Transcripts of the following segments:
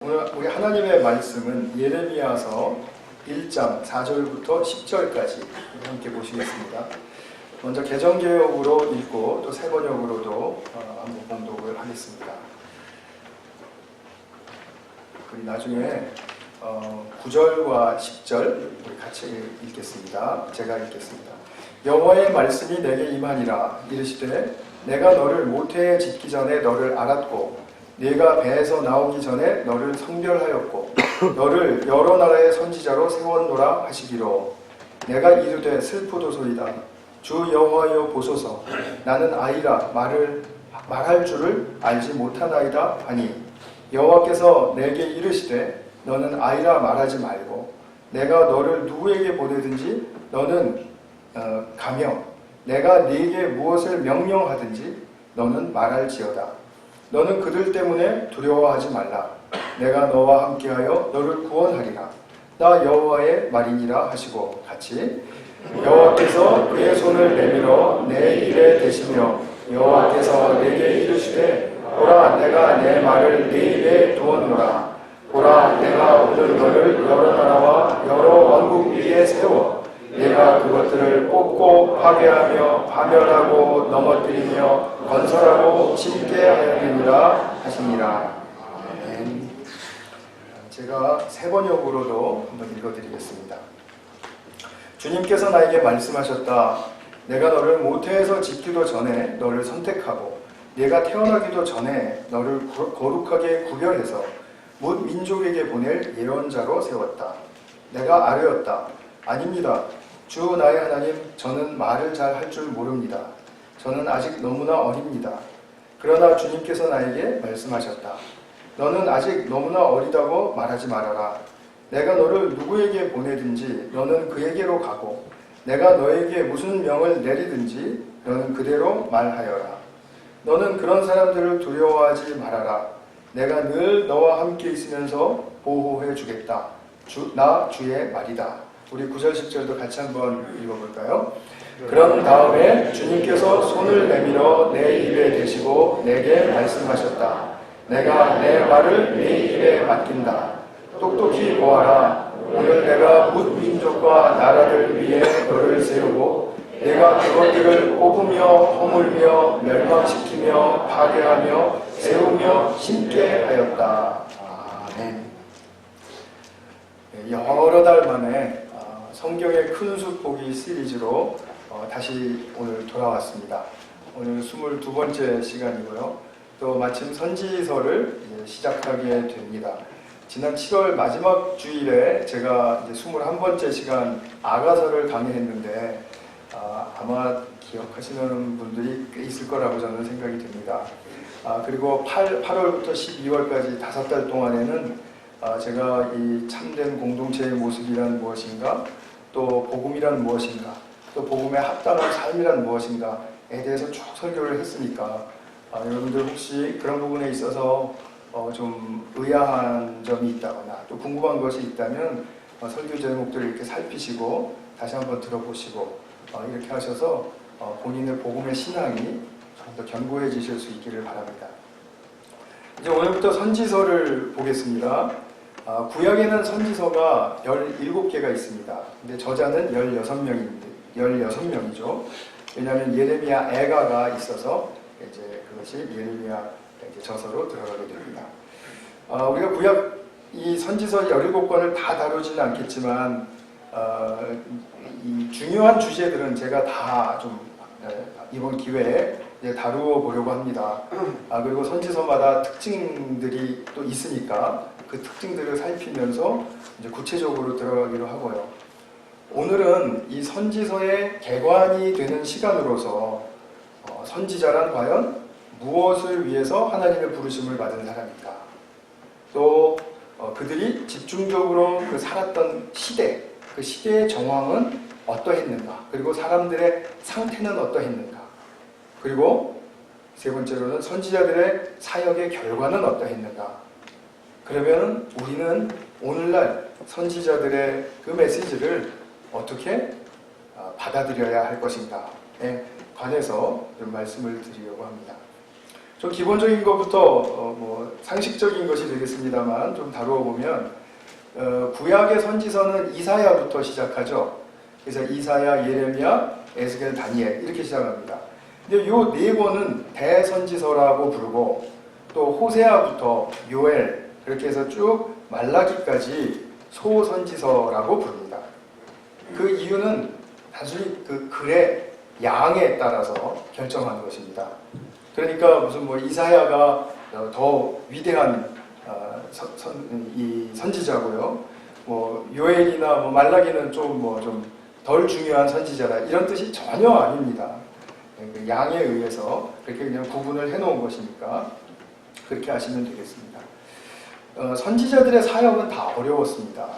오늘 우리 하나님의 말씀은 예레미야서 1장 4절부터 10절까지 함께 보시겠습니다. 먼저 개정개혁으로 읽고 또 새번역으로도 한번 봉독을 하겠습니다. 우리 나중에 9절과 10절 같이 읽겠습니다. 제가 읽겠습니다. 여호와의 말씀이 내게 임하니라. 이르시되 내가 너를 모태에 짓기 전에 너를 알았고 네가 배에서 나오기 전에 너를 성별하였고 너를 여러 나라의 선지자로 세웠노라 하시기로 내가 이르되 슬프도소이다. 주 여호와여 보소서. 나는 아이라 말할 줄을 알지 못하나이다 하니 여호와께서 내게 이르시되 너는 아이라 말하지 말고 내가 너를 누구에게 보내든지 너는 가며 내가 네게 무엇을 명령하든지 너는 말할지어다. 너는 그들 때문에 두려워하지 말라. 내가 너와 함께하여 너를 구원하리라. 나 여호와의 말이니라 하시고 같이 여호와께서 그의 손을 내밀어 내 입에 대시며 여호와께서 내게 이르시되 보라 내가 내 말을 네 입에 두었노라. 보라 내가 오늘 너를 여러 나라와 여러 왕국 위에 세워 내가 그것들을 뽑고 파괴하며 파멸하고 넘어뜨리며 건설하고 심게 하였느니라 하시니라. 아멘. 제가 새번역으로도 한번 읽어드리겠습니다. 주님께서 나에게 말씀하셨다. 내가 너를 모태에서 짓기도 전에 너를 선택하고 네가 태어나기도 전에 너를 거룩하게 구별해서 뭇 민족에게 보낼 예언자로 세웠다. 내가 아뢰었다. 아닙니다. 주 나의 하나님, 저는 말을 잘 할 줄 모릅니다. 저는 아직 너무나 어립니다. 그러나 주님께서 나에게 말씀하셨다. 너는 아직 너무나 어리다고 말하지 말아라. 내가 너를 누구에게 보내든지 너는 그에게로 가고 내가 너에게 무슨 명을 내리든지 너는 그대로 말하여라. 너는 그런 사람들을 두려워하지 말아라. 내가 늘 너와 함께 있으면서 보호해 주겠다. 나 주의 말이다. 우리 9절 10절도 같이 한번 읽어볼까요? 그런 다음에 주님께서 손을 내밀어 내 입에 대시고 내게 말씀하셨다. 내가 내 말을 네 입에 맡긴다. 똑똑히 보아라. 오늘 내가 뭇 민족과 나라들 위에 너를 세우고 내가 그것들을 뽑으며 허물며 멸망시키며 파괴하며 세우며 심게 하였다. 아멘. 여러 달 만에 성경의 큰 숲 보기 시리즈로 다시 오늘 돌아왔습니다. 오늘 22번째 시간이고요. 또 마침 선지서를 시작하게 됩니다. 지난 7월 마지막 주일에 제가 이제 21번째 시간 아가서를 강의했는데 아마 기억하시는 분들이 꽤 있을 거라고 저는 생각이 됩니다. 그리고 8월부터 12월까지 5달 동안에는 제가 이 참된 공동체의 모습이란 무엇인가, 또 복음이란 무엇인가, 또 복음에 합당한 삶이란 무엇인가에 대해서 쭉 설교를 했으니까 여러분들 혹시 그런 부분에 있어서 좀 의아한 점이 있다거나 또 궁금한 것이 있다면 설교 제목들을 이렇게 살피시고 다시 한번 들어보시고 이렇게 하셔서 본인의 복음의 신앙이 좀 더 견고해지실 수 있기를 바랍니다. 이제 오늘부터 선지서를 보겠습니다. 구약에는 선지서가 17개가 있습니다. 근데 저자는 16명이죠. 왜냐하면 예레미야 애가가 있어서 이제 그것이 예레미야 저서로 들어가게 됩니다. 우리가 구약 이 선지서 17권을 다 다루지는 않겠지만 이 중요한 주제들은 제가 다 좀 이번 기회에 다루어 보려고 합니다. 그리고 선지서마다 특징들이 또 있으니까 그 특징들을 살피면서 이제 구체적으로 들어가기로 하고요. 오늘은 이 선지서의 개관이 되는 시간으로서 선지자란 과연 무엇을 위해서 하나님의 부르심을 받은 사람인가? 또 그들이 집중적으로 그 살았던 시대, 그 시대의 정황은 어떠했는가? 그리고 사람들의 상태는 어떠했는가? 그리고 세 번째로는 선지자들의 사역의 결과는 어떠했는가? 그러면 우리는 오늘날 선지자들의 그 메시지를 어떻게 받아들여야 할 것인가에 관해서 좀 말씀을 드리려고 합니다. 좀 기본적인 것부터 뭐 상식적인 것이 되겠습니다만 좀 다루어 보면 구약의 선지서는 이사야부터 시작하죠. 그래서 이사야, 예레미야, 에스겔, 다니엘 이렇게 시작합니다. 근데 이 네 권은 대선지서라고 부르고 또 호세아부터 요엘 그렇게 해서 쭉 말라기까지 소선지서라고 부릅니다. 그 이유는 단순히 그 글의 양에 따라서 결정하는 것입니다. 그러니까 무슨 뭐 이사야가 더 위대한 이 선지자고요. 뭐 요엘이나 뭐 말라기는 좀 덜 중요한 선지자다 이런 뜻이 전혀 아닙니다. 그 양에 의해서 그렇게 그냥 구분을 해놓은 것이니까 그렇게 하시면 되겠습니다. 선지자들의 사역은 다 어려웠습니다.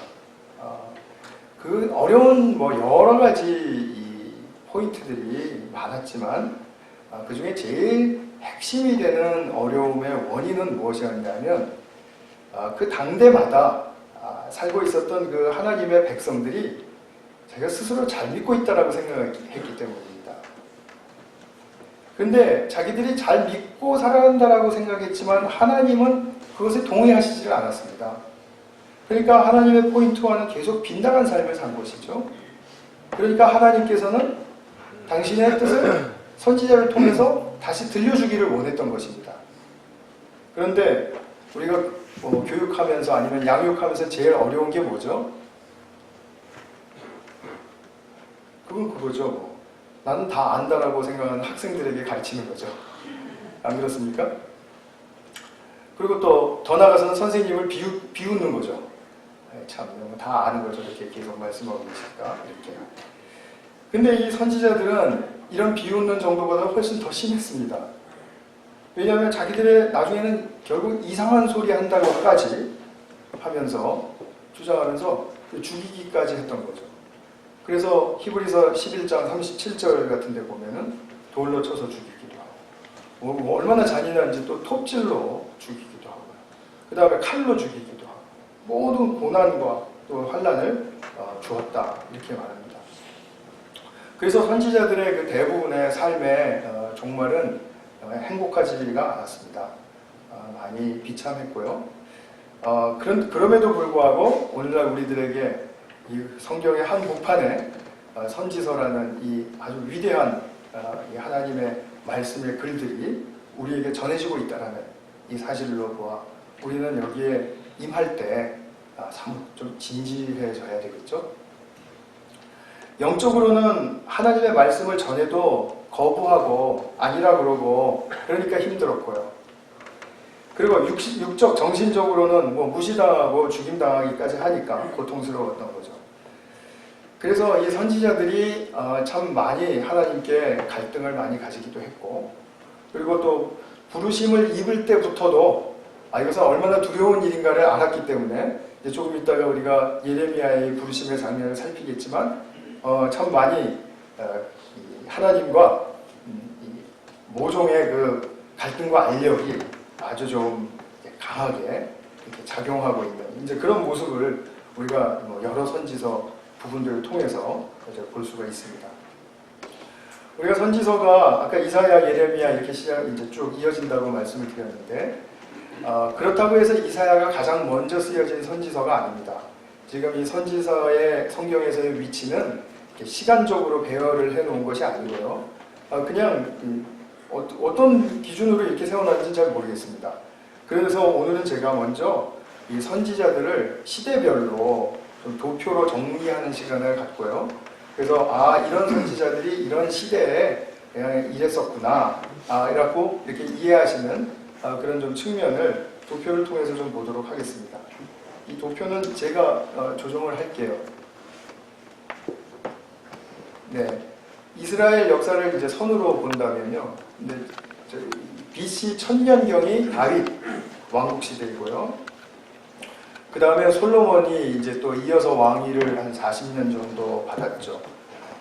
그 어려운 뭐 여러 가지 이 포인트들이 많았지만 그 중에 제일 핵심이 되는 어려움의 원인은 무엇이었냐면 그 당대마다 살고 있었던 그 하나님의 백성들이 자기가 스스로 잘 믿고 있다라고 생각했기 때문입니다. 근데 자기들이 잘 믿고 살아간다라고 생각했지만 하나님은 그것에 동의하시질 않았습니다. 그러니까 하나님의 포인트와는 계속 빗나간 삶을 산 것이죠. 그러니까 하나님께서는 당신의 뜻을 선지자를 통해서 다시 들려주기를 원했던 것입니다. 그런데 우리가 교육하면서 아니면 양육하면서 제일 어려운 게 뭐죠? 그건 그거죠. 나는 다 안다라고 생각하는 학생들에게 가르치는 거죠. 안 그렇습니까? 그리고 또 더 나아가서는 선생님을 비웃는 거죠. 참, 다 아는 거죠. 이렇게 계속 말씀하고 계실까? 이렇게. 근데 이 선지자들은 이런 비웃는 정도보다 훨씬 더 심했습니다. 왜냐하면 자기들의 나중에는 결국 이상한 소리 한다고까지 하면서 주장하면서 죽이기까지 했던 거죠. 그래서 히브리서 11장 37절 같은 데 보면은 돌로 쳐서 죽이기도 하고 뭐 얼마나 잔인한지 또 톱질로 죽이기도 하고요. 그 다음에 칼로 죽이기도 하고 모든 고난과 또 환난을 주었다 이렇게 말합니다. 그래서 선지자들의 그 대부분의 삶의 종말은 행복하지가 않았습니다. 많이 비참했고요. 그럼에도 불구하고 오늘날 우리들에게 이 성경의 한 복판에 선지서라는 이 아주 위대한 이 하나님의 말씀의 글들이 우리에게 전해지고 있다는 이 사실로 보아 우리는 여기에 임할 때 좀 진지해져야 되겠죠. 영적으로는 하나님의 말씀을 전해도 거부하고 아니라 그러고 그러니까 힘들었고요. 그리고 육적 정신적으로는 뭐 무시당하고 죽임당하기까지 하니까 고통스러웠던 거죠. 그래서 이 선지자들이 참 많이 하나님께 갈등을 많이 가지기도 했고 그리고 또 부르심을 입을 때부터도 이것은 얼마나 두려운 일인가를 알았기 때문에 이제 조금 있다가 우리가 예레미야의 부르심의 장면을 살피겠지만 참 많이 하나님과 모종의 그 갈등과 알력이 아주 좀 강하게 이렇게 작용하고 있는 이제 그런 모습을 우리가 여러 선지서 부분들을 통해서 볼 수가 있습니다. 우리가 선지서가 아까 이사야, 예레미야 이렇게 이제 쭉 이어진다고 말씀을 드렸는데 그렇다고 해서 이사야가 가장 먼저 쓰여진 선지서가 아닙니다. 지금 이 선지서의 성경에서의 위치는 시간적으로 배열을 해놓은 것이 아니고요. 그냥 어떤 기준으로 이렇게 세워놨는지 잘 모르겠습니다. 그래서 오늘은 제가 먼저 이 선지자들을 시대별로 좀 도표로 정리하는 시간을 갖고요. 그래서 이런 선지자들이 이런 시대에 이랬었구나 이라고 이렇게 이해하시는 그런 좀 측면을 도표를 통해서 좀 보도록 하겠습니다. 이 도표는 제가 조정을 할게요. 네, 이스라엘 역사를 이제 선으로 본다면요. 근데 BC 1000년경이 다윗 왕국 시대이고요. 그 다음에 솔로몬이 이제 또 이어서 왕위를 한 40년 정도 받았죠.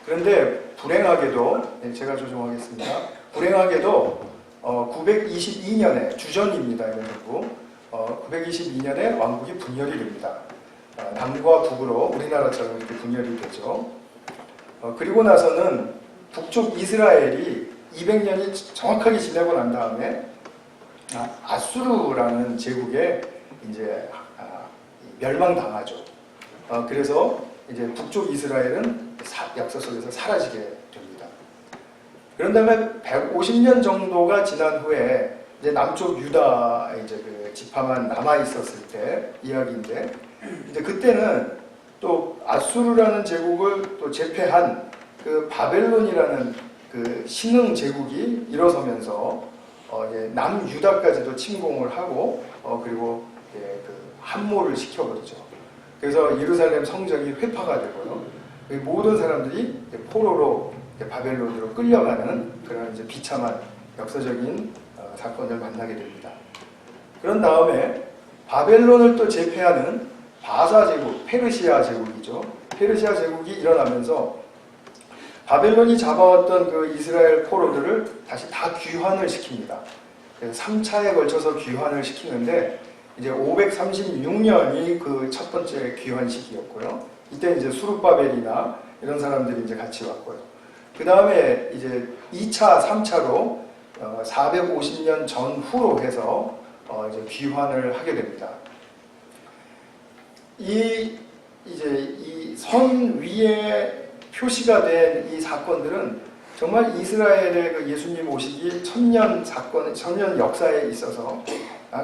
그런데 불행하게도 제가 조정하겠습니다. 불행하게도 922년에 주전입니다. 이건 전부 922년에 왕국이 분열이 됩니다. 남과 북으로 우리나라처럼 이렇게 분열이 되죠. 그리고 나서는 북쪽 이스라엘이 200년이 정확하게 지나고 난 다음에 아수르라는 제국에 이제 멸망당하죠. 그래서 이제 북쪽 이스라엘은 역사 속에서 사라지게 됩니다. 그런 다음에 150년 정도가 지난 후에 이제 남쪽 유다 이제 그 지파만 남아 있었을 때 이야기인데, 이제 그때는 또 아수르라는 제국을 또 제패한 그 바벨론이라는 그 신흥 제국이 일어서면서 이제 남유다까지도 침공을 하고 그리고 그 함몰을 시켜버리죠. 그래서 예루살렘 성전이 회파가 되고요. 모든 사람들이 포로로 바벨론으로 끌려가는 그런 이제 비참한 역사적인 사건을 만나게 됩니다. 그런 다음에 바벨론을 또 제패하는 바사 제국, 페르시아 제국이죠. 페르시아 제국이 일어나면서 바벨론이 잡아왔던 그 이스라엘 포로들을 다시 다 귀환을 시킵니다. 3차에 걸쳐서 귀환을 시키는데 이제 536년이 그 첫 번째 귀환 시기였고요. 이때 이제 수룹바벨이나 이런 사람들이 이제 같이 왔고요. 그 다음에 이제 2차, 3차로 450년 전후로 해서 이제 귀환을 하게 됩니다. 이 선 위에 표시가 된 이 사건들은 정말 이스라엘의 그 예수님 오시기 천년 사건, 천년 역사에 있어서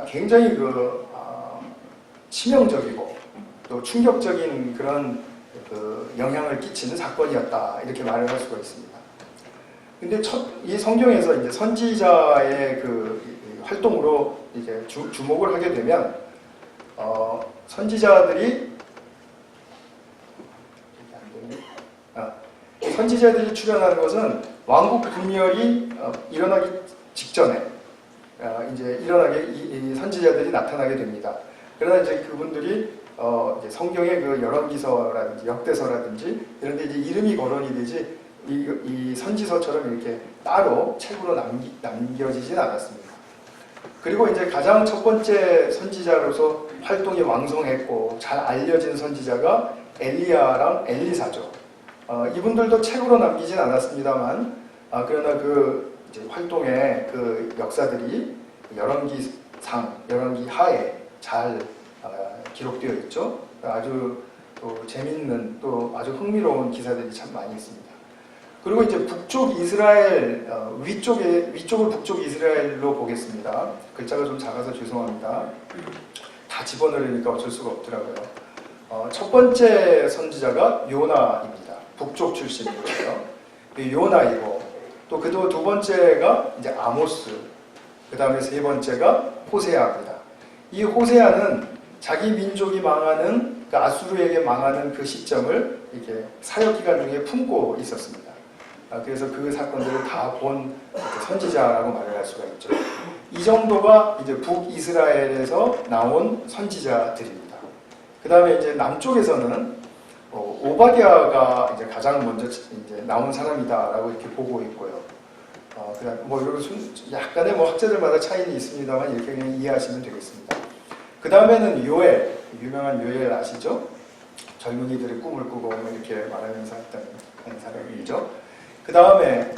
굉장히 치명적이고 또 충격적인 그런 그 영향을 끼치는 사건이었다, 이렇게 말을 할 수가 있습니다. 근데 이 성경에서 이제 선지자의 그 활동으로 이제 주목을 하게 되면 선지자들이 출연하는 것은 왕국 분열이 일어나기 직전에 이제 이 선지자들이 나타나게 됩니다. 그러나 이제 그분들이 이제 성경의 그 열왕기서라든지 역대서라든지 이런 데 이제 이름이 거론이 되지 이 선지서처럼 이렇게 따로 책으로 남겨지진 않았습니다. 그리고 이제 가장 첫 번째 선지자로서 활동이 왕성했고 잘 알려진 선지자가 엘리야랑 엘리사죠. 이분들도 책으로 남기진 않았습니다만, 그러나 그 이제 활동의 그 역사들이 열왕기 하에 잘 기록되어 있죠. 아주 또 재밌는 또 아주 흥미로운 기사들이 참 많이 있습니다. 그리고 이제 북쪽 이스라엘 위쪽을 북쪽 이스라엘로 보겠습니다. 글자가 좀 작아서 죄송합니다. 다 집어넣으니까 어쩔 수가 없더라고요. 첫 번째 선지자가 요나입니다. 북쪽 출신이고요. 요나이고 또 그 두 번째가 이제 아모스, 그 다음에 세 번째가 호세아입니다. 이 호세아는 자기 민족이 망하는, 그러니까 아수르에게 망하는 그 시점을 이렇게 사역 기간 중에 품고 있었습니다. 그래서 그 사건들을 다 본 선지자라고 말을 할 수가 있죠. 이 정도가 이제 북이스라엘에서 나온 선지자들입니다. 그 다음에 이제 남쪽에서는 오바댜가 이제 가장 먼저 이제 나온 사람이다라고 이렇게 보고 있고요. 그다음 약간의 학자들마다 차이는 있습니다만 이렇게 그냥 이해하시면 되겠습니다. 그 다음에는 요엘, 유명한 요엘 아시죠? 젊은이들의 꿈을 꾸고 이렇게 말하면서 했던 사람이죠. 그 다음에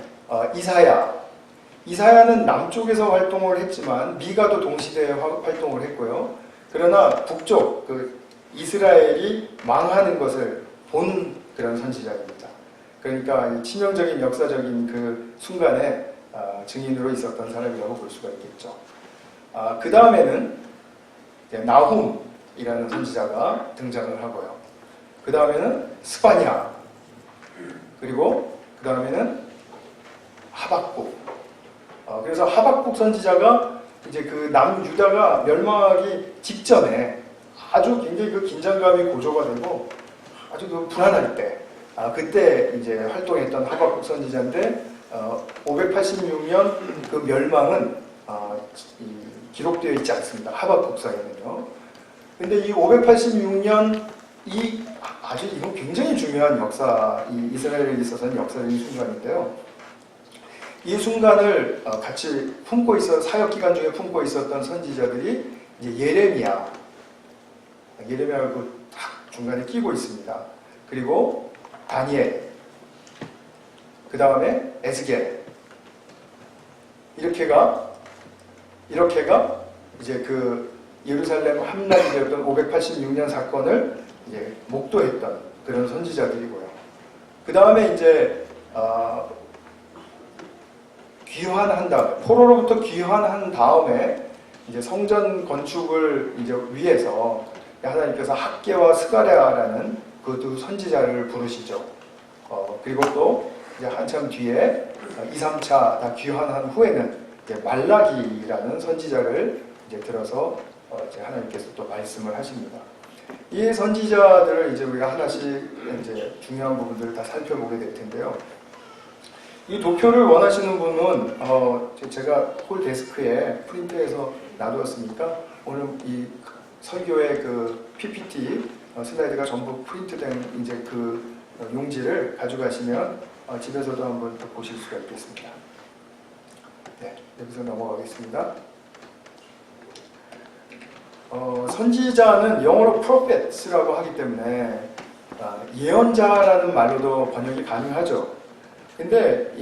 이사야는 남쪽에서 활동을 했지만 미가도 동시대에 활동을 했고요. 그러나 북쪽 이스라엘이 망하는 것을 본 그런 선지자입니다. 그러니까 치명적인 역사적인 그 순간에 증인으로 있었던 사람이라고 볼 수가 있겠죠. 그 다음에는 나훔이라는 선지자가 등장을 하고요. 그 다음에는 스바냐, 그리고 그 다음에는 하박국. 그래서 하박국 선지자가 이제 그 남유다가 멸망하기 직전에 아주 굉장히 그 긴장감이 고조가 되고 아주 그 불안할 때, 그때 이제 활동했던 하박국 선지자인데 586년 그 멸망은 기록되어 있지 않습니다. 하박국서에는요. 근데 이 586년 이건 굉장히 중요한 이스라엘에 있어서는 역사적인 순간인데요. 이 순간을 같이 사역 기간 중에 품고 있었던 선지자들이 이제 예레미야가 딱 중간에 끼고 있습니다. 그리고 다니엘, 그 다음에 에스겔, 이렇게가 이렇게가 이제 그 예루살렘 함락이 되었던 586년 사건을 이제 목도했던 그런 선지자들이고요. 그 다음에 이제 귀환한 다음에, 포로로부터 귀환한 다음에 이제 성전 건축을 이제 위해서 하나님께서 학개와 스가랴라는 그 두 선지자를 부르시죠. 그리고 또 이제 한참 뒤에 2, 3차 다 귀환한 후에는 이제 말라기라는 선지자를 이제 들어서 이제 하나님께서 또 말씀을 하십니다. 이 선지자들을 이제 우리가 하나씩 이제 중요한 부분들을 다 살펴보게 될 텐데요. 이 도표를 원하시는 분은 제가 홀 데스크에 프린트해서 놔두었으니까 오늘 이 설교의 그 PPT 슬라이드가 전부 프린트된 이제 그 용지를 가져가시면 집에서도 한번 더 보실 수가 있겠습니다. 네, 여기서 넘어가겠습니다. 선지자는 영어로 prophet라고 하기 때문에 예언자라는 말로도 번역이 가능하죠. 근데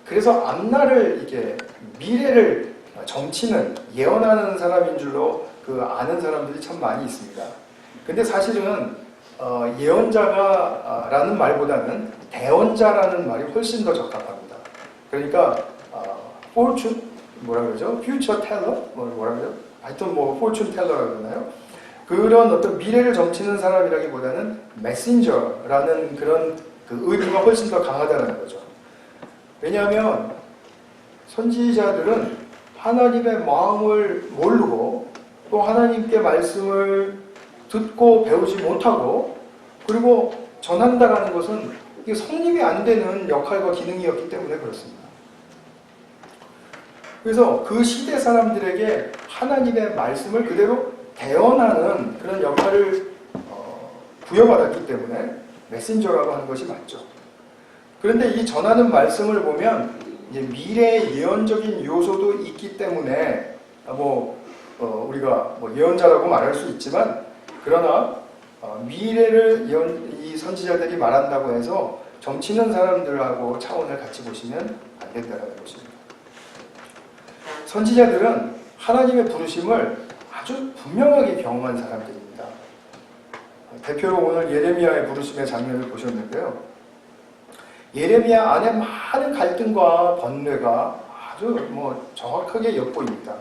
그래서 앞날을 이렇게 미래를 점치는 예언하는 사람인 줄로 그 아는 사람들이 참 많이 있습니다. 근데 사실은 예언자라는 말보다는 대언자라는 말이 훨씬 더 적합합니다. 그러니까 fortune 뭐라 그러죠? future teller 뭐라 그러죠? 하여튼 뭐 fortune teller라고 그러나요? 그런 어떤 미래를 점치는 사람이라기보다는 messenger라는 그런 그 의미가 훨씬 더 강하다는 거죠. 왜냐하면 선지자들은 하나님의 마음을 모르고 또 하나님께 말씀을 듣고 배우지 못하고 그리고 전한다라는 것은 이게 성립이 안 되는 역할과 기능이었기 때문에 그렇습니다. 그래서 그 시대 사람들에게 하나님의 말씀을 그대로 대언하는 그런 역할을 부여받았기 때문에 메신저라고 하는 것이 맞죠. 그런데 이 전하는 말씀을 보면 이제 미래의 예언적인 요소도 있기 때문에 우리가 예언자라고 말할 수 있지만 그러나 미래를 이 선지자들이 말한다고 해서 점치는 사람들하고 차원을 같이 보시면 안 된다는 것입니다. 선지자들은 하나님의 부르심을 아주 분명하게 경험한 사람들입니다. 대표로 오늘 예레미야의 부르심의 장면을 보셨는데요. 예레미야 안에 많은 갈등과 번뇌가 아주 정확하게 엿보입니다.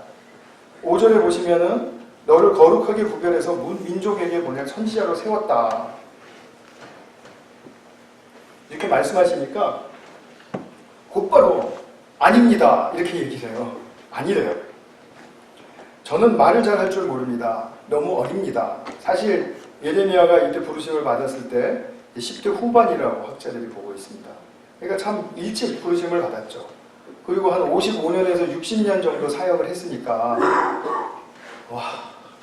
5절에 보시면은 너를 거룩하게 구별해서 민족에게 보낼 선지자로 세웠다. 이렇게 말씀하시니까 곧바로 아닙니다. 이렇게 얘기해요. 아니래요. 저는 말을 잘 할 줄 모릅니다. 너무 어립니다. 사실 예레미야가 이때 부르심을 받았을 때 10대 후반이라고 학자들이 보고 있습니다. 그러니까 참 일찍 부르심을 받았죠. 그리고 한 55년에서 60년 정도 사역을 했으니까 와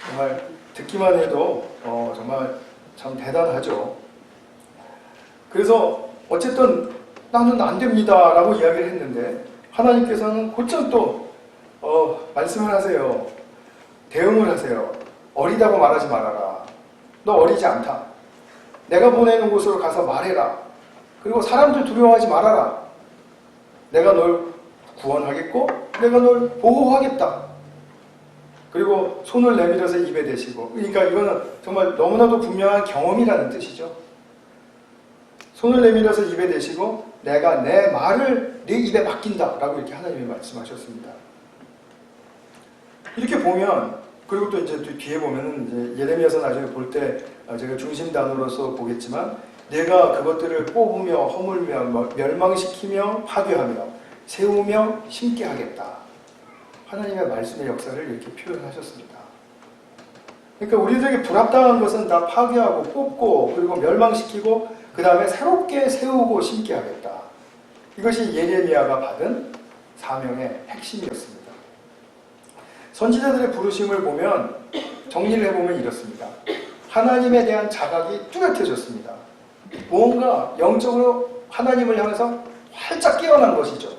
정말 듣기만 해도 정말 참 대단하죠. 그래서 어쨌든 나는 안 됩니다 라고 이야기를 했는데 하나님께서는 곧장 또 말씀을 하세요. 대응을 하세요. 어리다고 말하지 말아라. 너 어리지 않다. 내가 보내는 곳으로 가서 말해라. 그리고 사람들 두려워하지 말아라. 내가 널 구원하겠고 내가 널 보호하겠다. 그리고 손을 내밀어서 입에 대시고, 그러니까 이거는 정말 너무나도 분명한 경험이라는 뜻이죠. 손을 내밀어서 입에 대시고 내가 내 말을 네 입에 맡긴다 라고 이렇게 하나님이 말씀하셨습니다. 이렇게 보면, 그리고 또 이제 뒤에 보면은 이제 예레미야서 나중에 볼 때 제가 중심 단어로서 보겠지만 내가 그것들을 뽑으며 허물며 멸망시키며 파괴하며 세우며 심게 하겠다. 하나님의 말씀의 역사를 이렇게 표현하셨습니다. 그러니까 우리들에게 불합당한 것은 다 파괴하고 뽑고 그리고 멸망시키고 그 다음에 새롭게 세우고 심게 하겠다. 이것이 예레미야가 받은 사명의 핵심이었습니다. 선지자들의 부르심을 보면 정리를 해보면 이렇습니다. 하나님에 대한 자각이 뚜렷해졌습니다. 무언가 영적으로 하나님을 향해서 활짝 깨어난 것이죠.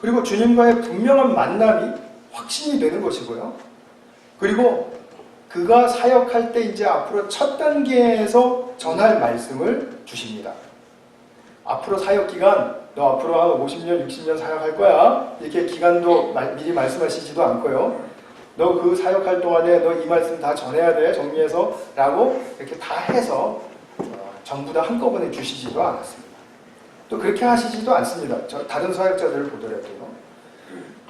그리고 주님과의 분명한 만남이 확신이 되는 것이고요. 그리고 그가 사역할 때 이제 앞으로 첫 단계에서 전할 말씀을 주십니다. 앞으로 사역 기간, 너 앞으로 한 50년, 60년 사역할 거야. 이렇게 기간도 미리 말씀하시지도 않고요. 너 그 사역할 동안에 너 이 말씀 다 전해야 돼, 정리해서 라고 이렇게 다 해서 전부 다 한꺼번에 주시지도 않았습니다. 또 그렇게 하시지도 않습니다. 다른 사역자들을 보더라도요.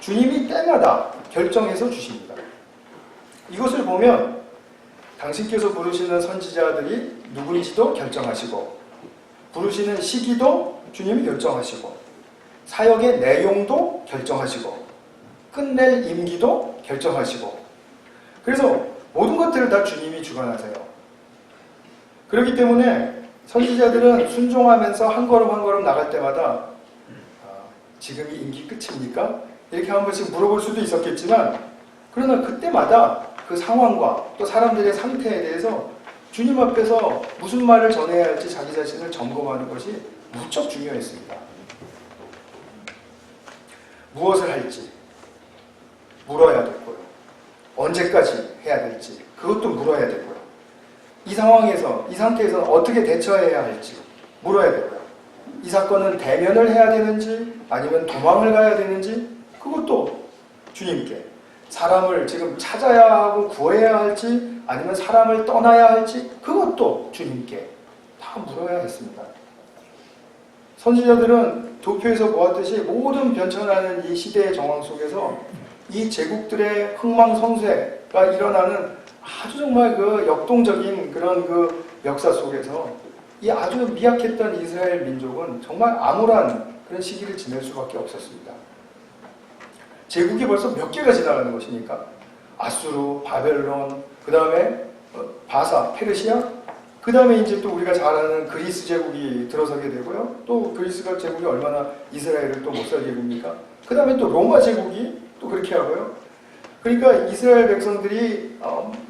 주님이 때마다 결정해서 주십니다. 이것을 보면 당신께서 부르시는 선지자들이 누군지도 결정하시고, 부르시는 시기도 주님이 결정하시고, 사역의 내용도 결정하시고, 끝낼 임기도 결정하시고, 그래서 모든 것들을 다 주님이 주관하세요. 그렇기 때문에 선지자들은 순종하면서 한 걸음 한 걸음 나갈 때마다 지금이 임기 끝입니까? 이렇게 한 번씩 물어볼 수도 있었겠지만, 그러나 그때마다 그 상황과 또 사람들의 상태에 대해서 주님 앞에서 무슨 말을 전해야 할지 자기 자신을 점검하는 것이 무척 중요했습니다. 무엇을 할지 물어야 됐고요. 언제까지 해야 될지 그것도 물어야 되고요. 이 상황에서, 이 상태에서 어떻게 대처해야 할지 물어야 되고요. 이 사건은 대면을 해야 되는지 아니면 도망을 가야 되는지 그것도 주님께, 사람을 지금 찾아야 하고 구해야 할지 아니면 사람을 떠나야 할지 그것도 주님께 다 물어야 했습니다. 선지자들은 도표에서 보았듯이 모든 변천하는 이 시대의 정황 속에서 이 제국들의 흥망성쇠가 일어나는 아주 정말 그 역동적인 그런 그 역사 속에서 이 아주 미약했던 이스라엘 민족은 정말 암울한 그런 시기를 지낼 수밖에 없었습니다. 제국이 벌써 몇 개가 지나가는 것이니까 아수르, 바벨론, 그 다음에 바사, 페르시아, 그 다음에 이제 또 우리가 잘 아는 그리스 제국이 들어서게 되고요. 또 그리스가 제국이 얼마나 이스라엘을 또 못 살게 굽니까? 그 다음에 또 로마 제국이 또 그렇게 하고요. 그러니까 이스라엘 백성들이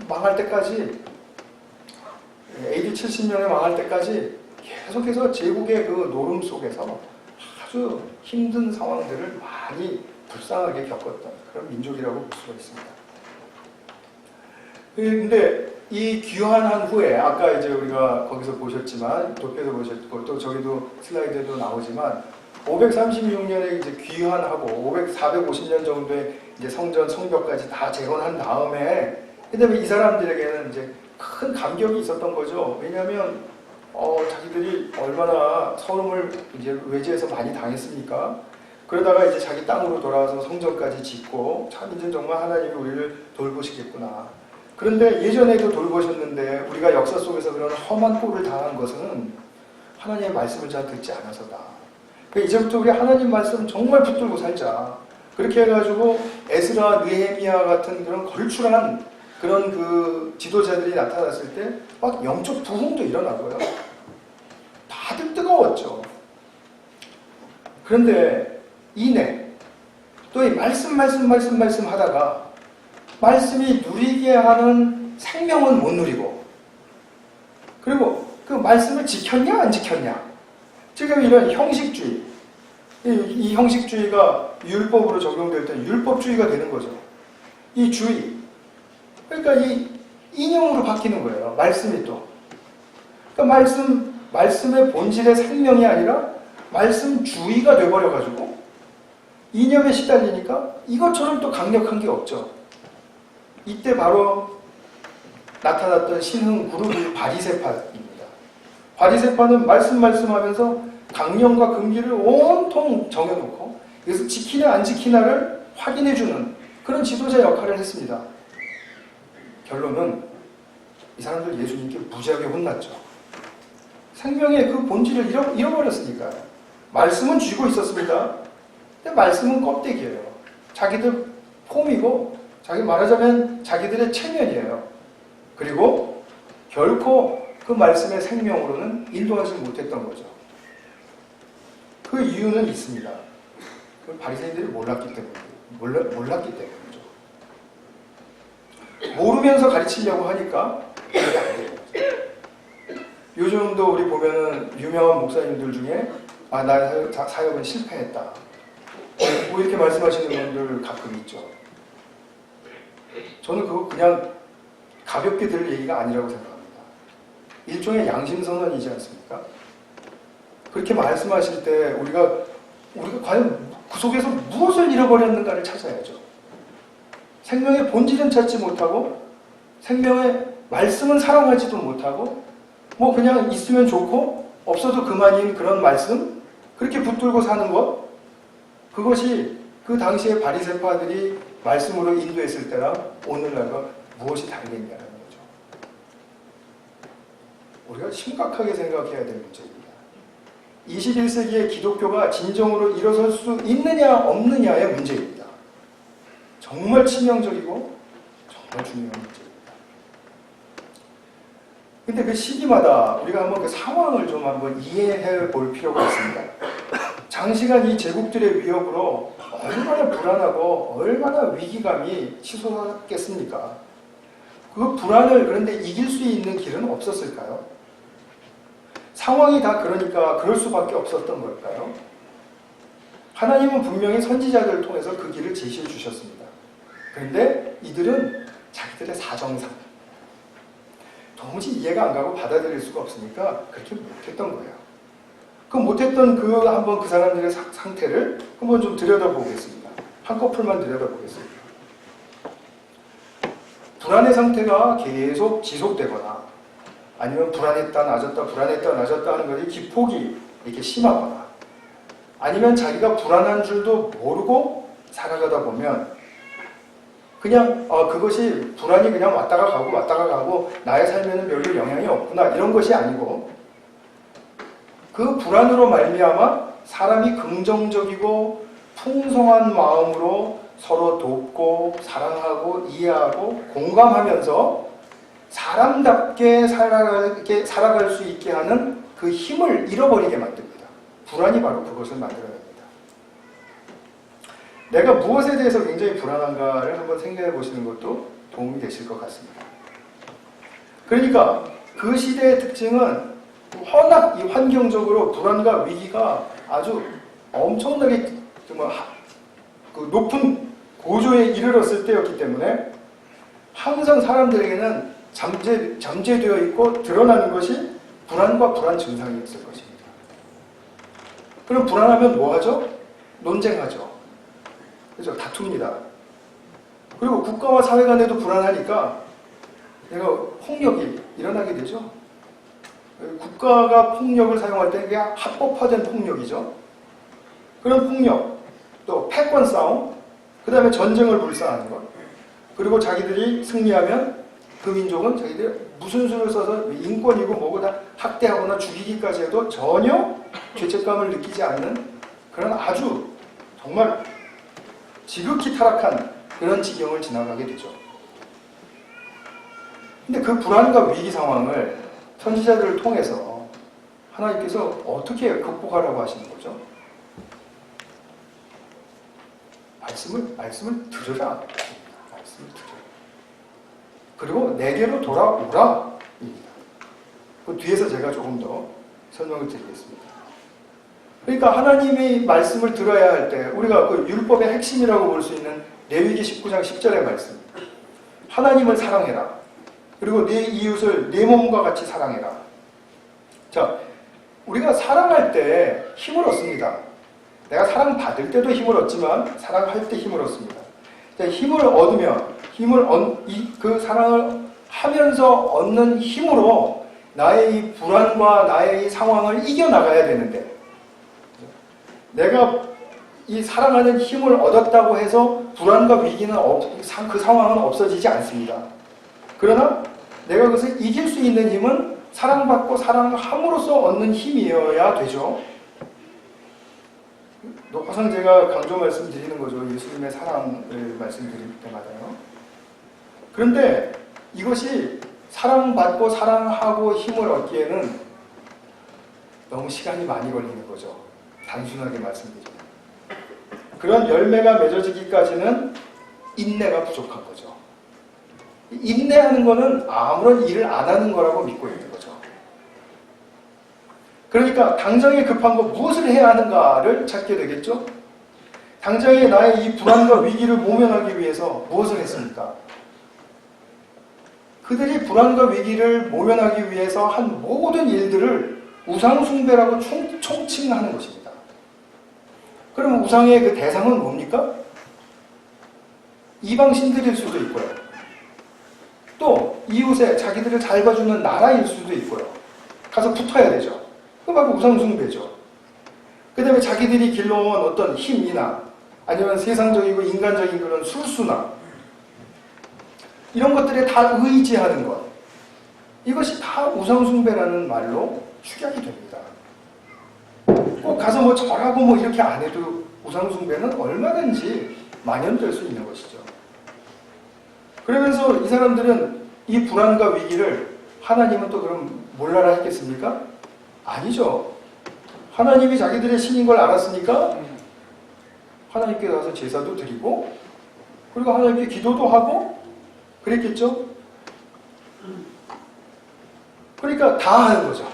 망할 때까지, AD 70년에 망할 때까지 계속해서 제국의 그 노름 속에서 아주 힘든 상황들을 많이 불쌍하게 겪었던 그런 민족이라고 볼 수가 있습니다. 그런데 이 귀환한 후에, 아까 이제 우리가 거기서 보셨지만, 도표도 보셨고, 또 저기도 슬라이드에도 나오지만, 536년에 이제 귀환하고, 450년 정도의 이제 성전, 성벽까지 다 재건한 다음에, 그다음에 이 사람들에게는 이제 큰 감격이 있었던 거죠. 왜냐하면, 자기들이 얼마나 서름을 이제 외지에서 많이 당했습니까? 그러다가 이제 자기 땅으로 돌아와서 성전까지 짓고, 참 이제 정말 하나님이 우리를 돌보시겠구나. 그런데 예전에도 돌보셨는데 우리가 역사 속에서 그런 험한 꼴을 당한 것은 하나님의 말씀을 잘 듣지 않아서다. 그러니까 이제부터 우리 하나님 말씀 정말 붙들고 살자. 그렇게 해가지고 에스라, 느헤미야 같은 그런 걸출한 그런 그 지도자들이 나타났을 때 막 영적 부흥도 일어나고요. 다들 뜨거웠죠. 그런데 이내 또 이 말씀 하다가 말씀이 누리게 하는 생명은 못 누리고, 그리고 그 말씀을 지켰냐 안 지켰냐, 지금 이런 형식주의, 이 형식주의가 율법으로 적용될 때 율법주의가 되는 거죠. 이 주의, 그러니까 이 이념으로 바뀌는 거예요. 말씀이 또, 그러니까 말씀의 본질의 생명이 아니라 말씀주의가 돼버려가지고 이념에 시달리니까 이것처럼 또 강력한 게 없죠. 이때 바로 나타났던 신흥 그룹이 바리새파입니다. 바리새파는 말씀하면서 강령과 금기를 온통 정해놓고 그래서 지키냐 안 지키냐를 확인해주는 그런 지도자 역할을 했습니다. 결론은 이 사람들 예수님께 무지하게 혼났죠. 생명의 그 본질을 잃어버렸으니까. 말씀은 쥐고 있었습니다. 근데 말씀은 껍데기예요. 자기들 폼이고, 자기 말하자면 자기들의 체면이에요. 그리고 결코 그 말씀의 생명으로는 인도하지 못했던 거죠. 그 이유는 있습니다. 그 바리새인들이 몰랐기 때문이죠. 모르면서 가르치려고 하니까 그게 안 돼요. 요즘도 우리 보면은 유명한 목사님들 중에 나의 사역은 실패했다, 뭐 이렇게 말씀하시는 분들 가끔 있죠. 저는 그거 그냥 가볍게 들을 얘기가 아니라고 생각합니다. 일종의 양심선언이지 않습니까? 그렇게 말씀하실 때 우리가 과연 그 속에서 무엇을 잃어버렸는가를 찾아야죠. 생명의 본질은 찾지 못하고 생명의 말씀은 사랑하지도 못하고 뭐 그냥 있으면 좋고 없어도 그만인 그런 말씀 그렇게 붙들고 사는 것 그것이 그 당시에 바리새파들이 말씀으로 인도했을 때랑 오늘날과 무엇이 다르겠냐는 거죠. 우리가 심각하게 생각해야 될 문제입니다. 21세기의 기독교가 진정으로 일어설 수 있느냐 없느냐의 문제입니다. 정말 치명적이고 정말 중요한 문제입니다. 근데 그 시기마다 우리가 한번 그 상황을 좀 한번 이해해 볼 필요가 있습니다. 장시간 이 제국들의 위협으로 얼마나 불안하고 얼마나 위기감이 치솟았겠습니까? 그 불안을 그런데 이길 수 있는 길은 없었을까요? 상황이 다 그러니까 그럴 수밖에 없었던 걸까요? 하나님은 분명히 선지자들을 통해서 그 길을 제시해 주셨습니다. 그런데 이들은 자기들의 사정상 도무지 이해가 안 가고 받아들일 수가 없으니까 그렇게 못했던 거예요. 그 못했던 한번 그 사람들의 상태를 한번 좀 들여다보겠습니다. 한꺼풀만 들여다보겠습니다. 불안의 상태가 계속 지속되거나 아니면 불안했다 나아졌다 하는 것이 기폭이 이렇게 심하거나 아니면 자기가 불안한 줄도 모르고 살아가다 보면 그냥 그것이 불안이 그냥 왔다가 가고 나의 삶에는 별로 영향이 없구나 이런 것이 아니고 그 불안으로 말미암아 사람이 긍정적이고 풍성한 마음으로 서로 돕고 사랑하고 이해하고 공감하면서 사람답게 살아갈 수 있게 하는 그 힘을 잃어버리게 만듭니다. 불안이 바로 그것을 만들어냅니다. 내가 무엇에 대해서 굉장히 불안한가를 한번 생각해 보시는 것도 도움이 되실 것 같습니다. 그러니까 그 시대의 특징은 워낙 이 환경적으로 불안과 위기가 아주 엄청나게 정말 그 높은 고조에 이르렀을 때였기 때문에 항상 사람들에게는 잠재되어 있고 드러나는 것이 불안과 불안 증상이었을 것입니다. 그럼 불안하면 뭐 하죠? 논쟁하죠. 그죠? 다툽니다. 그리고 국가와 사회 간에도 불안하니까 내가 폭력이 일어나게 되죠. 국가가 폭력을 사용할 때 그게 합법화된 폭력이죠. 그런 폭력, 또 패권 싸움, 그 다음에 전쟁을 불사하는 것. 그리고 자기들이 승리하면 그 민족은 자기들이 무슨 수를 써서 인권이고 뭐고 다 학대하거나 죽이기까지 해도 전혀 죄책감을 느끼지 않는 그런 아주 정말 지극히 타락한 그런 지경을 지나가게 되죠. 근데 그 불안과 위기 상황을 선지자들을 통해서 하나님께서 어떻게 극복하라고 하시는 거죠? 말씀을 들으라. 말씀을 들으라. 그리고 내게로 돌아오라. 입니다. 그 뒤에서 제가 조금 더 설명을 드리겠습니다. 그러니까 하나님의 말씀을 들어야 할 때 우리가 그 율법의 핵심이라고 볼 수 있는 레위기 19장 10절의 말씀. 하나님을 사랑해라. 그리고 네 이웃을 네 몸과 같이 사랑해라. 자, 우리가 사랑할 때 힘을 얻습니다. 내가 사랑받을 때도 힘을 얻지만 사랑할 때 힘을 얻습니다. 힘을 얻으면 그 사랑을 하면서 얻는 힘으로 나의 이 불안과 나의 이 상황을 이겨나가야 되는데 내가 이 사랑하는 힘을 얻었다고 해서 불안과 위기는 그 상황은 없어지지 않습니다. 그러나 내가 그것을 이길 수 있는 힘은 사랑받고 사랑함으로써 얻는 힘이어야 되죠. 항상 제가 강조 말씀드리는 거죠. 예수님의 사랑을 말씀드릴 때마다요. 그런데 이것이 사랑받고 사랑하고 힘을 얻기에는 너무 시간이 많이 걸리는 거죠. 단순하게 말씀드리면. 그런 열매가 맺어지기까지는 인내가 부족한 거죠. 인내하는 거는 아무런 일을 안 하는 거라고 믿고 있는 거죠. 그러니까 당장에 급한 거 무엇을 해야 하는가를 찾게 되겠죠? 당장에 나의 이 불안과 위기를 모면하기 위해서 무엇을 했습니까? 그들이 불안과 위기를 모면하기 위해서 한 모든 일들을 우상숭배라고 총칭하는 것입니다. 그러면 우상의 그 대상은 뭡니까? 이방신들일 수도 있고요. 또 이웃에 자기들을 잘 봐주는 나라일 수도 있고요. 가서 붙어야 되죠. 그거 바로 우상숭배죠. 그 다음에 자기들이 길러온 어떤 힘이나 아니면 세상적이고 인간적인 그런 술수나 이런 것들에 다 의지하는 것, 이것이 다 우상숭배라는 말로 축약이 됩니다. 꼭 가서 뭐 절하고 뭐 이렇게 안 해도 우상숭배는 얼마든지 만연될 수 있는 것이죠. 그러면서 이 사람들은 이 불안과 위기를 하나님은 또 그럼 몰라라 했겠습니까? 아니죠. 하나님이 자기들의 신인 걸 알았으니까 하나님께 가서 제사도 드리고 그리고 하나님께 기도도 하고 그랬겠죠? 그러니까 다 하는 거죠.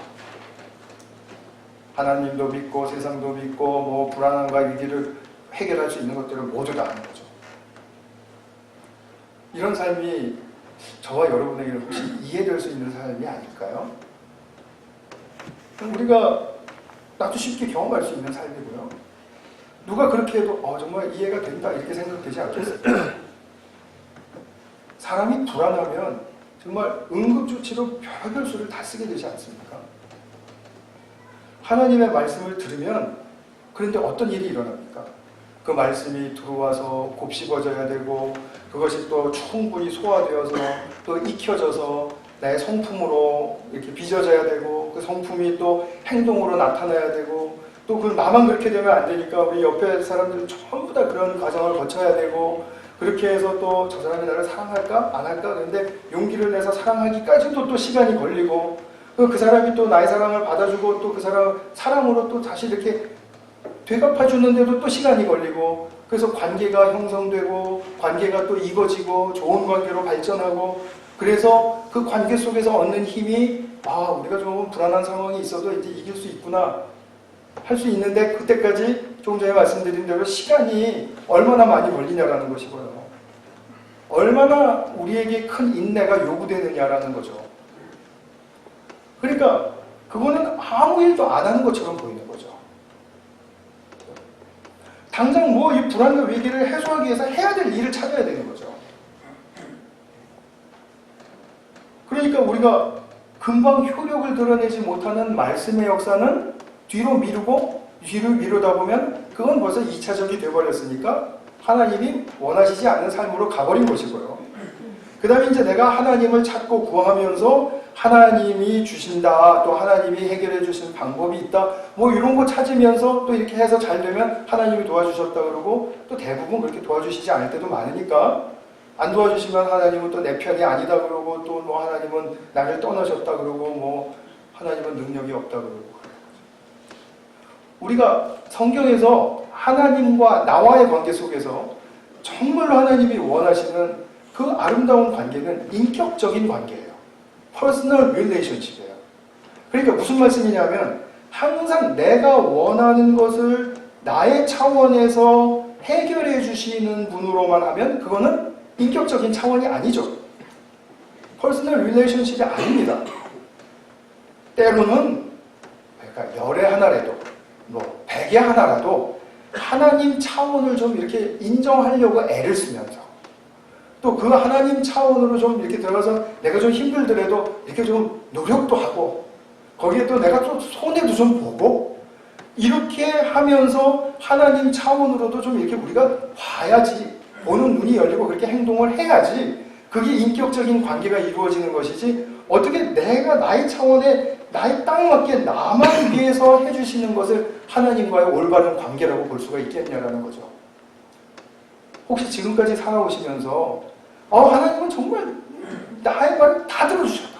하나님도 믿고 세상도 믿고 뭐 불안함과 위기를 해결할 수 있는 것들을 모두 다 하는 거죠. 이런 삶이 저와 여러분에게 혹시 이해될 수 있는 삶이 아닐까요? 우리가 나도 쉽게 경험할 수 있는 삶이고요. 누가 그렇게 해도 정말 이해가 된다 이렇게 생각되지 않겠어요? 사람이 불안하면 정말 응급조치로 별별 수를 다 쓰게 되지 않습니까? 하나님의 말씀을 들으면 그런데 어떤 일이 일어납니까? 그 말씀이 들어와서 곱씹어져야 되고 그것이 또 충분히 소화되어서 또 익혀져서 나의 성품으로 이렇게 빚어져야 되고 그 성품이 또 행동으로 나타나야 되고 또 그 나만 그렇게 되면 안 되니까 우리 옆에 사람들은 전부 다 그런 과정을 거쳐야 되고 그렇게 해서 또 저 사람이 나를 사랑할까 안 할까 그런데 용기를 내서 사랑하기까지도 또 시간이 걸리고 그 사람이 또 나의 사랑을 받아주고 또 그 사람 사랑으로 또 다시 이렇게 되갚아주는데도 또 시간이 걸리고 그래서 관계가 형성되고 관계가 또 이어지고 좋은 관계로 발전하고 그래서 그 관계 속에서 얻는 힘이 우리가 좀 불안한 상황이 있어도 이제 이길 수 있구나 할 수 있는데 그때까지 조금 전에 말씀드린 대로 시간이 얼마나 많이 걸리냐라는 것이고요. 얼마나 우리에게 큰 인내가 요구되느냐라는 거죠. 그러니까 그거는 아무 일도 안 하는 것처럼 보이는 거죠. 당장 뭐 이 불안과 위기를 해소하기 위해서 해야 될 일을 찾아야 되는 거죠. 그러니까 우리가 금방 효력을 드러내지 못하는 말씀의 역사는 뒤로 미루다 보면 그건 벌써 2차적이 되어버렸으니까 하나님이 원하시지 않는 삶으로 가버린 것이고요. 그 다음에 이제 내가 하나님을 찾고 구하면서 하나님이 주신다, 또 하나님이 해결해 주신 방법이 있다, 뭐 이런 거 찾으면서 또 이렇게 해서 잘 되면 하나님이 도와주셨다 그러고 또 대부분 그렇게 도와주시지 않을 때도 많으니까 안 도와주시면 하나님은 또 내 편이 아니다 그러고 또 뭐 하나님은 나를 떠나셨다 그러고 뭐 하나님은 능력이 없다 그러고 우리가 성경에서 하나님과 나와의 관계 속에서 정말로 하나님이 원하시는 그 아름다운 관계는 인격적인 관계예요. 퍼스널 릴레이션십이에요. 그러니까 무슨 말씀이냐면 항상 내가 원하는 것을 나의 차원에서 해결해 주시는 분으로만 하면 그거는 인격적인 차원이 아니죠. 퍼스널 릴레이션십이 아닙니다. 때로는 그러니까 열의 하나라도 뭐 100의 하나라도 하나님 차원을 좀 이렇게 인정하려고 애를 쓰면서 또 그 하나님 차원으로 좀 이렇게 들어가서 내가 좀 힘들더라도 이렇게 좀 노력도 하고 거기에 또 내가 좀 손해도 좀 보고 이렇게 하면서 하나님 차원으로도 좀 이렇게 우리가 봐야지 보는 눈이 열리고 그렇게 행동을 해야지 그게 인격적인 관계가 이루어지는 것이지 어떻게 내가 나의 차원에 나에 딱 맞게 나만 위해서 해주시는 것을 하나님과의 올바른 관계라고 볼 수가 있겠냐라는 거죠. 혹시 지금까지 살아오시면서 하나님은 정말 나의 말을 다 들어주셨다.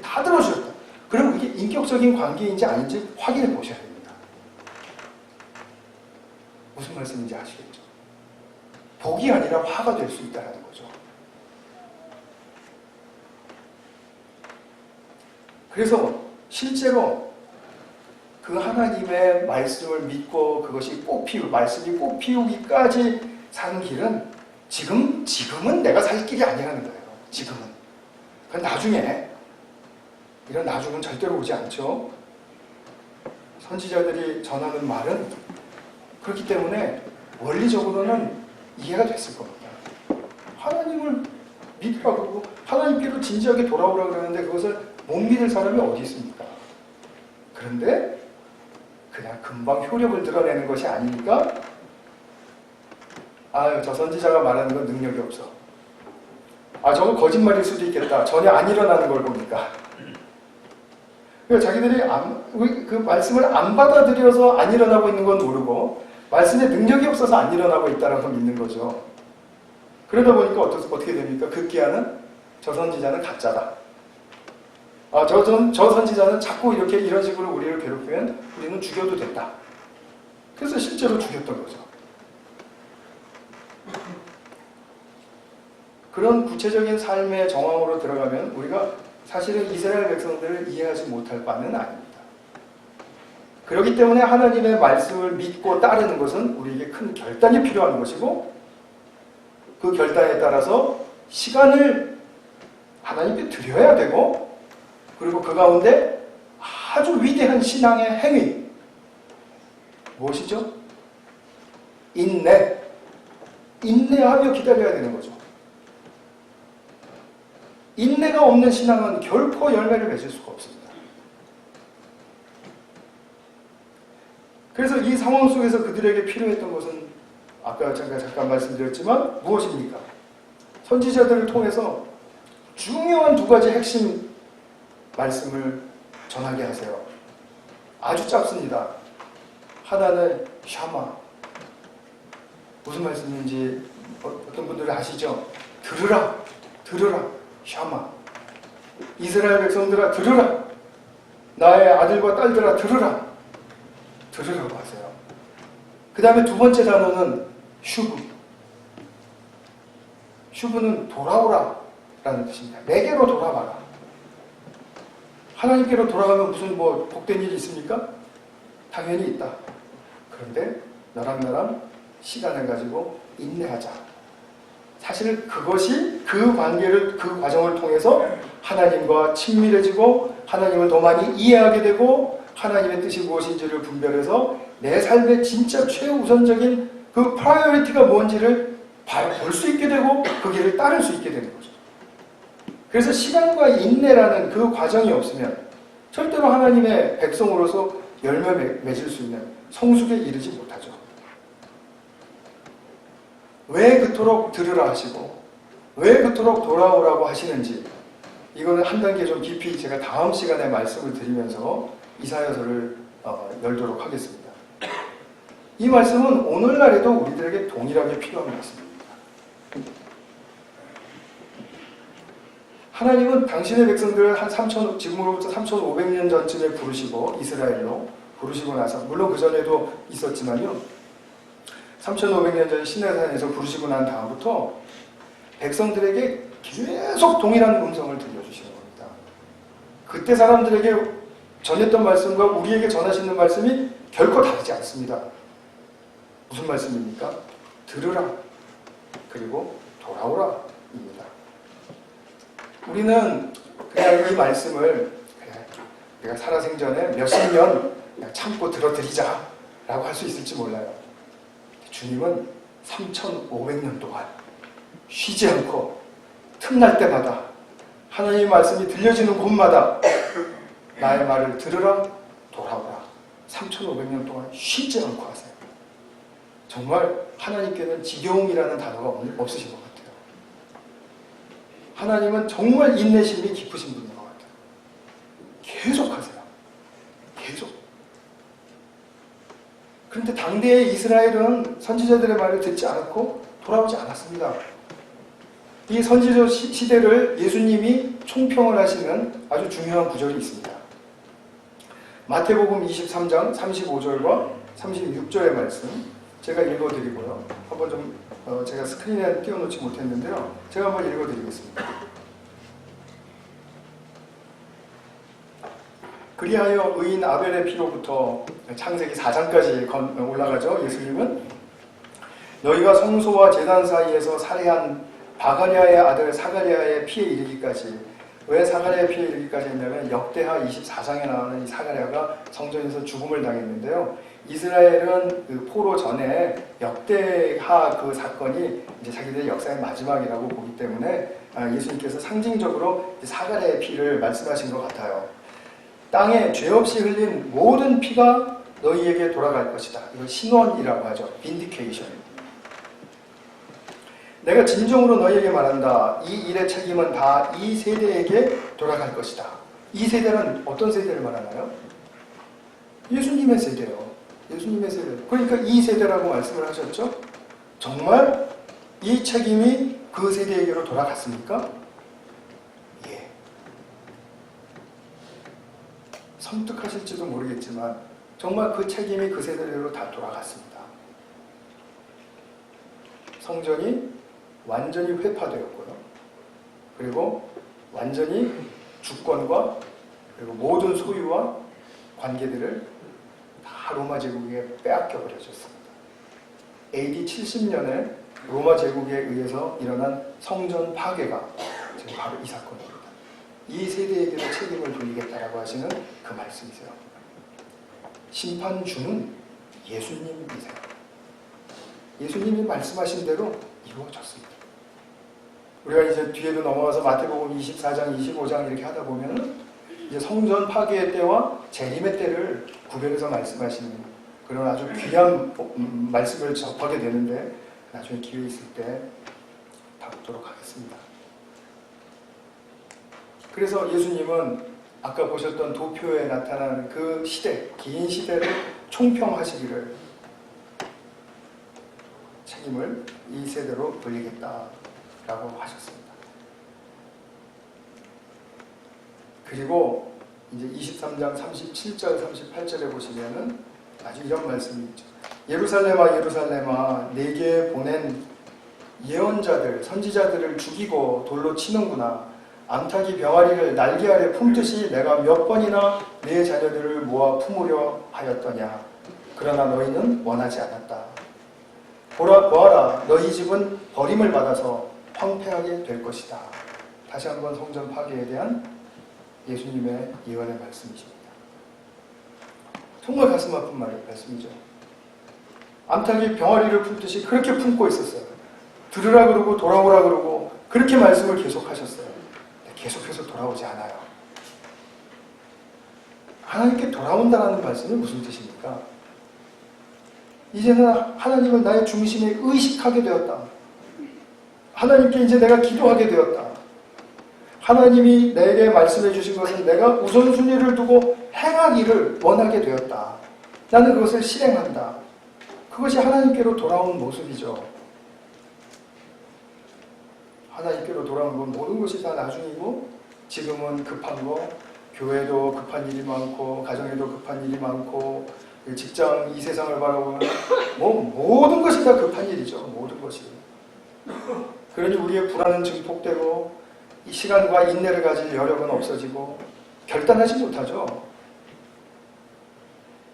다 들어주셨다. 그럼 그게 인격적인 관계인지 아닌지 확인해 보셔야 됩니다. 무슨 말씀인지 아시겠죠? 복이 아니라 화가 될 수 있다는 거죠. 그래서 실제로 그 하나님의 말씀을 믿고 그것이 말씀이 꽃피우기까지 사는 길은 지금은 내가 살 길이 아니라는 거예요. 지금은. 그건 나중에. 이런 나중은 절대로 오지 않죠. 선지자들이 전하는 말은 그렇기 때문에 원리적으로는 이해가 됐을 겁니다. 하나님을 믿으라고 하나님께로 진지하게 돌아오라고 그러는데 그것을 못 믿을 사람이 어디 있습니까? 그런데 그냥 금방 효력을 드러내는 것이 아니니까 저 선지자가 말하는 건 능력이 없어. 저거 거짓말일 수도 있겠다. 전혀 안 일어나는 걸 보니까. 그러니까 자기들이 그 말씀을 안 받아들여서 안 일어나고 있는 건 모르고 말씀에 능력이 없어서 안 일어나고 있다는 걸 믿는 거죠. 그러다 보니까 어떻게 됩니까? 급기야는 저 선지자는 가짜다. 저 선지자는 자꾸 이런 식으로 우리를 괴롭히면 우리는 죽여도 된다. 그래서 실제로 죽였던 거죠. 그런 구체적인 삶의 정황으로 들어가면 우리가 사실은 이스라엘 백성들을 이해하지 못할 바는 아닙니다. 그렇기 때문에 하나님의 말씀을 믿고 따르는 것은 우리에게 큰 결단이 필요한 것이고 그 결단에 따라서 시간을 하나님께 드려야 되고 그리고 그 가운데 아주 위대한 신앙의 행위 무엇이죠? 인내하며 기다려야 되는 거죠. 인내가 없는 신앙은 결코 열매를 맺을 수가 없습니다. 그래서 이 상황 속에서 그들에게 필요했던 것은 아까 제가 잠깐 말씀드렸지만 무엇입니까? 선지자들을 통해서 중요한 두 가지 핵심 말씀을 전하게 하세요. 아주 짧습니다. 하나는 샤마. 무슨 말씀인지 어떤 분들은 아시죠? 들으라. 샤마. 이스라엘 백성들아 들으라. 나의 아들과 딸들아 들으라고 하세요. 그 다음에 두 번째 단어는 슈브는 돌아오라 라는 뜻입니다. 내게로 돌아와라. 하나님께로 돌아가면 무슨 복된 일이 있습니까? 당연히 있다. 그런데 너랑 나랑 시간을 가지고 인내하자. 사실 그것이 그 관계를, 그 과정을 통해서 하나님과 친밀해지고 하나님을 더 많이 이해하게 되고 하나님의 뜻이 무엇인지를 분별해서 내 삶의 진짜 최우선적인 그 프라이어리티가 뭔지를 바로 볼 수 있게 되고 그 길을 따를 수 있게 되는 거죠. 그래서 시간과 인내라는 그 과정이 없으면 절대로 하나님의 백성으로서 열매 맺을 수 있는 성숙에 이르지 못하죠. 왜 그토록 들으라 하시고 왜 그토록 돌아오라고 하시는지 이거는 한 단계 좀 깊이 제가 다음 시간에 말씀을 드리면서 이사야서를 열도록 하겠습니다. 이 말씀은 오늘날에도 우리들에게 동일하게 필요한 말씀입니다. 하나님은 당신의 백성들을 지금으로부터 3,500년 전쯤에 부르시고 이스라엘로 부르시고 나서 물론 그 전에도 있었지만요. 3,500년 전 시내산에서 부르시고 난 다음부터 백성들에게 계속 동일한 음성을 들려주시는 겁니다. 그때 사람들에게 전했던 말씀과 우리에게 전하시는 말씀이 결코 다르지 않습니다. 무슨 말씀입니까? 들으라 그리고 돌아오라 입니다. 우리는 그냥 이 말씀을 내가 살아생전에 몇십 년 참고 들어드리자 라고 할 수 있을지 몰라요. 주님은 3,500년 동안 쉬지 않고 틈날 때마다 하나님의 말씀이 들려지는 곳마다 나의 말을 들으라 돌아오라 3,500년 동안 쉬지 않고 하세요. 정말 하나님께는 지겨움이라는 단어가 없으신 것 같아요. 하나님은 정말 인내심이 깊으신 분인 것 같아요. 계속 하세요. 계속. 그런데 당대의 이스라엘은 선지자들의 말을 듣지 않았고 돌아오지 않았습니다. 이 선지자 시대를 예수님이 총평을 하시는 아주 중요한 구절이 있습니다. 마태복음 23장 35절과 36절의 말씀 제가 읽어드리고요. 한번 좀 제가 스크린에 띄워놓지 못했는데요. 제가 한번 읽어드리겠습니다. 그리하여 의인 아벨의 피로부터 창세기 4장까지 올라가죠. 예수님은 너희가 성소와 제단 사이에서 살해한 바가랴의 아들 사가랴의 피에 이르기까지 왜 사가랴의 피에 이르기까지 했냐면 역대하 24장에 나오는 이 사가랴가 성전에서 죽음을 당했는데요. 이스라엘은 그 포로 전에 역대하 그 사건이 이제 자기들의 역사의 마지막이라고 보기 때문에 예수님께서 상징적으로 사가랴의 피를 말씀하신 것 같아요. 땅에 죄 없이 흘린 모든 피가 너희에게 돌아갈 것이다. 이걸 신원이라고 하죠. 빈디케이션. 내가 진정으로 너희에게 말한다. 이 일의 책임은 다 이 세대에게 돌아갈 것이다. 이 세대는 어떤 세대를 말하나요? 예수님의 세대요. 예수님의 세대. 그러니까 이 세대라고 말씀을 하셨죠? 정말 이 책임이 그 세대에게로 돌아갔습니까? 예. 섬뜩하실지도 모르겠지만 정말 그 책임이 그 세대로 다 돌아갔습니다. 성전이 완전히 회파되었고요. 그리고 완전히 주권과 그리고 모든 소유와 관계들을 다 로마 제국에 빼앗겨 버려졌습니다. AD 70년에 로마 제국에 의해서 일어난 성전 파괴가 지금 바로 이 사건입니다. 이 세대에게도 책임을 돌리겠다라고 하시는 그 말씀이세요. 심판주는 예수님이세요. 예수님이 말씀하신 대로 이루어졌습니다. 우리가 이제 뒤에도 넘어가서 마태복음 24장, 25장 이렇게 하다 보면은 이제 성전 파괴의 때와 재림의 때를 구별해서 말씀하시는 그런 아주 귀한 말씀을 접하게 되는데 나중에 기회 있을 때 다루도록 하겠습니다. 그래서 예수님은 아까 보셨던 도표에 나타나는 그 시대, 긴 시대를 총평하시기를 책임을 이 세대로 돌리겠다라고 하셨습니다. 그리고 이제 23장 37절, 38절에 보시면은 아주 이런 말씀이 있죠. 예루살렘아, 예루살렘아, 내게 보낸 예언자들, 선지자들을 죽이고 돌로 치는구나. 암탉이 병아리를 날개 아래 품듯이 내가 몇 번이나 내 자녀들을 모아 품으려 하였더냐. 그러나 너희는 원하지 않았다. 보아라, 너희 집은 버림을 받아서 황폐하게 될 것이다. 다시 한번 성전 파괴에 대한 예수님의 예언의 말씀이십니다. 정말 가슴 아픈 말씀이죠. 암탉이 병아리를 품듯이 그렇게 품고 있었어요. 들으라 그러고 돌아오라 그러고 그렇게 말씀을 계속하셨어요. 계속해서 돌아오지 않아요. 하나님께 돌아온다는 말씀이 무슨 뜻입니까? 이제는 하나님을 나의 중심에 의식하게 되었다. 하나님께 이제 내가 기도하게 되었다. 하나님이 내게 말씀해 주신 것은 내가 우선순위를 두고 행하기를 원하게 되었다. 나는 그것을 실행한다. 그것이 하나님께로 돌아온 모습이죠. 하나님께로 돌아온 건 모든 것이 다 나중이고 지금은 급한 거, 교회도 급한 일이 많고 가정에도 급한 일이 많고 직장, 이 세상을 바라보면 모든 것이 다 급한 일이죠. 모든 것이. 그러니 우리의 불안은 증폭되고 이 시간과 인내를 가질 여력은 없어지고 결단하지 못하죠.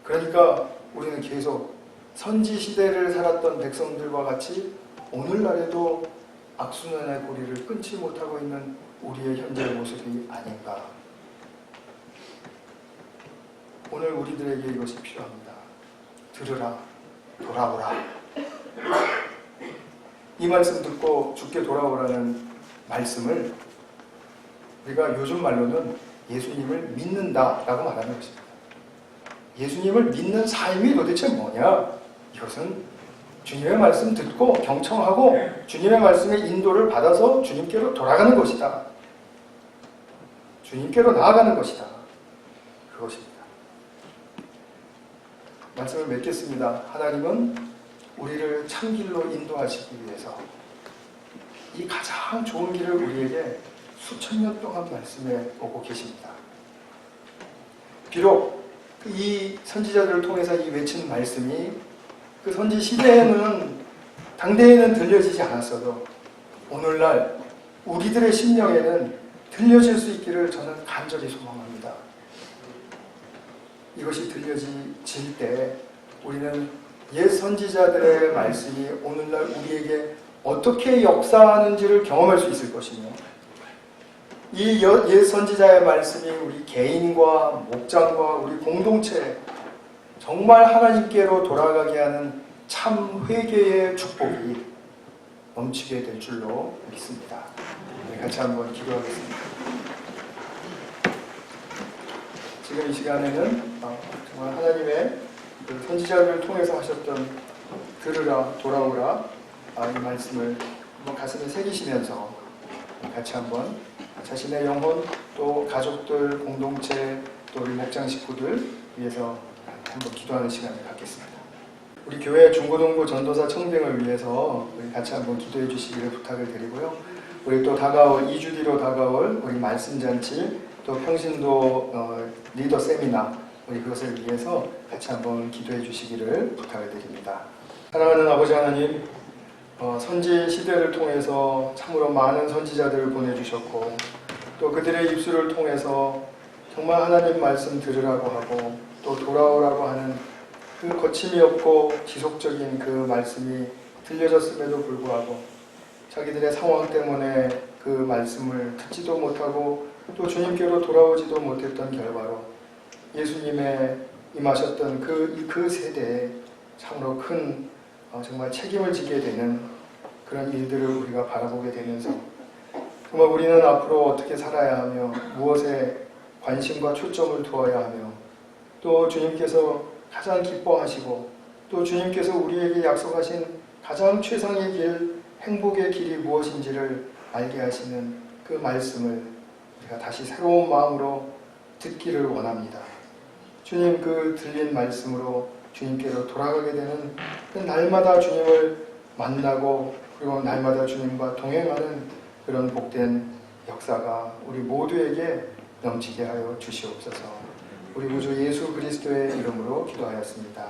그러니까 우리는 계속 선지시대를 살았던 백성들과 같이 오늘날에도 악순환의 고리를 끊지 못하고 있는 우리의 현재의 모습이 아닌가. 오늘 우리들에게 이것이 필요합니다. 들으라, 돌아오라. 이 말씀 듣고 주께 돌아오라는 말씀을 우리가 요즘 말로는 예수님을 믿는다라고 말하는 것입니다. 예수님을 믿는 삶이 도대체 뭐냐? 이것은 주님의 말씀 듣고 경청하고 주님의 말씀의 인도를 받아서 주님께로 돌아가는 것이다. 주님께로 나아가는 것이다. 그것입니다. 말씀을 맺겠습니다. 하나님은 우리를 참길로 인도하시기 위해서 이 가장 좋은 길을 우리에게 수천 년 동안 말씀해 오고 계십니다. 비록 이 선지자들을 통해서 이 외친 말씀이 그 선지 시대에는 당대에는 들려지지 않았어도 오늘날 우리들의 심령에는 들려질 수 있기를 저는 간절히 소망합니다. 이것이 들려질 때 우리는 옛 선지자들의 말씀이 오늘날 우리에게 어떻게 역사하는지를 경험할 수 있을 것이며 이 이 옛 선지자의 말씀이 우리 개인과 목장과 우리 공동체 정말 하나님께로 돌아가게 하는 참 회개의 축복이 넘치게 될 줄로 믿습니다. 같이 한번 기도하겠습니다. 지금 이 시간에는 정말 하나님의 그 선지자를 통해서 하셨던 들으라 돌아오라 이 말씀을 한번 가슴에 새기시면서 같이 한번 자신의 영혼 또 가족들 공동체 또 우리 목장 식구들 위해서 한번 기도하는 시간을 갖겠습니다. 우리 교회 중고등부 전도사 청빙을 위해서 우리 같이 한번 기도해 주시기를 부탁을 드리고요. 우리 또 다가올 2주 뒤로 다가올 우리 말씀잔치 또 평신도 리더 세미나 우리 그것을 위해서 같이 한번 기도해 주시기를 부탁을 드립니다. 사랑하는 아버지 하나님, 선지 시대를 통해서 참으로 많은 선지자들을 보내주셨고 또 그들의 입술을 통해서 정말 하나님 말씀 들으라고 하고 또 돌아오라고 하는 그 거침이 없고 지속적인 그 말씀이 들려졌음에도 불구하고 자기들의 상황 때문에 그 말씀을 듣지도 못하고 또 주님께로 돌아오지도 못했던 결과로 예수님의 임하셨던 그 세대에 참으로 큰 정말 책임을 지게 되는 그런 일들을 우리가 바라보게 되면서 정말 우리는 앞으로 어떻게 살아야 하며 무엇에 관심과 초점을 두어야 하며 또 주님께서 가장 기뻐하시고 또 주님께서 우리에게 약속하신 가장 최상의 길, 행복의 길이 무엇인지를 알게 하시는 그 말씀을 우리가 다시 새로운 마음으로 듣기를 원합니다. 주님 그 들린 말씀으로 주님께로 돌아가게 되는 그 날마다 주님을 만나고 그리고 날마다 주님과 동행하는 그런 복된 역사가 우리 모두에게 넘치게 하여 주시옵소서. 우리 구주 예수 그리스도의 이름으로 기도하였습니다.